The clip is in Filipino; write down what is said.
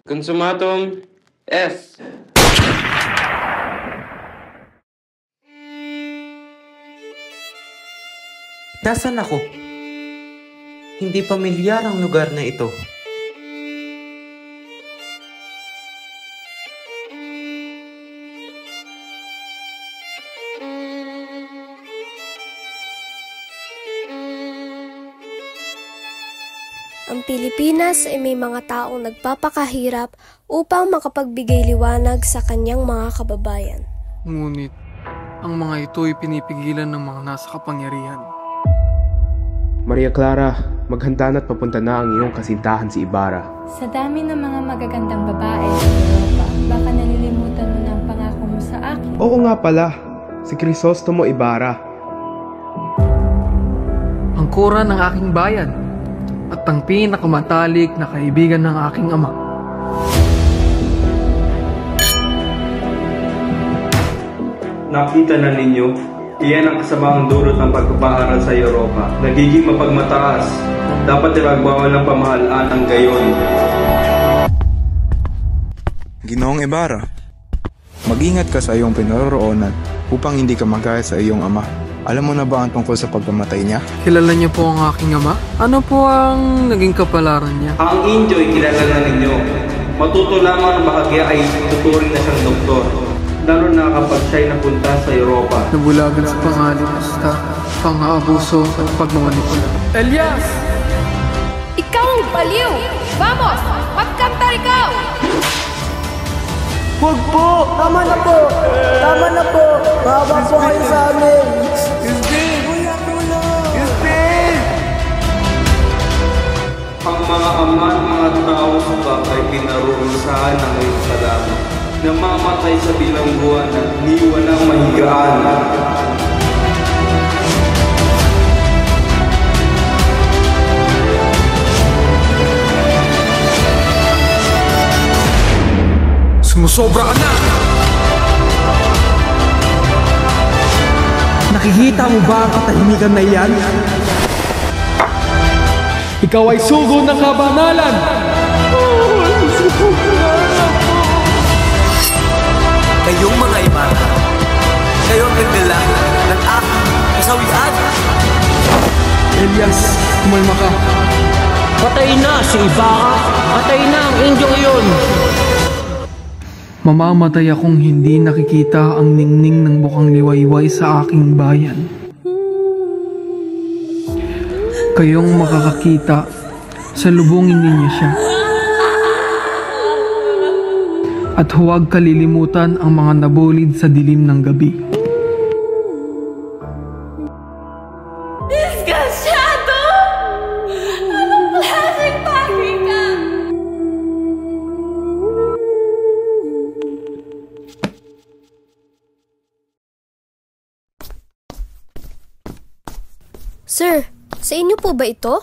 Consumatum S. Nasaan ako? Hindi pamilyar ang lugar na ito. Ang Pilipinas ay may mga taong nagpapakahirap upang makapagbigay liwanag sa kanyang mga kababayan. Ngunit, ang mga ito ay pinipigilan ng mga nasa kapangyarihan. Maria Clara, maghanda na't papunta na ang iyong kasintahan si Ibarra. Sa dami ng mga magagandang babae sa Europa, baka nalilimutan mo na ang pangako mo sa akin. Oo nga pala, si Crisostomo Ibarra. Ang kura ng aking bayan at ang pinakamatalik na kaibigan ng aking ama. Nakita na ninyo, iyan ang kasamang dulot ng pagpapaaral sa Europa. Nagiging mapagmataas, dapat iragbawal ng pamahalaan ang gayon. Ginoong Ibarra, mag-ingat ka sa iyong pinaroroonan upang hindi ka magaya sa iyong ama. Alam mo na ba ang tungkol sa pagkamatay niya? Kilala niyo po ang aking ama? Ano po ang naging kapalaran niya? Ang Indio ay kilala na ninyo. Matuto lamang na bahagya ay tuturing na siyang doktor. Lalo na kapag siya'y napunta sa Europa. Nabulagan sa pangalipasta, pang-aabuso at pagmamanipula. Elias! Ikaw ang baliw! Vamos! Magkanta ikaw! Huwag po! Tama na po! Tama na po! Baba po kayo sa amin! Ang mga ama at mga tao sa bakay pinarurusahan ng iyong salamat. Namamatay sa bilangguan at niwan ng mahigaan. Sumusobra ka na! Nakikita mo ba ang katahimikan na iyan? Ikaw ay sugo ng kabanalan! Kayong mga Ibarra, kayo ang nagdala ng aking kasawian. Elias, kumalma ka. Patay na si Ibarra! Patay na ang Indyong iyon! Mamamatay akong hindi nakikita ang ningning ng bukang liwayway sa aking bayan. Kayong makakakita, salubungin ninyo siya. At huwag kalilimutan ang mga nabulid sa dilim ng gabi. Disgrasyado! Anong klaseng pari ka? Sir, sa inyo po ba ito?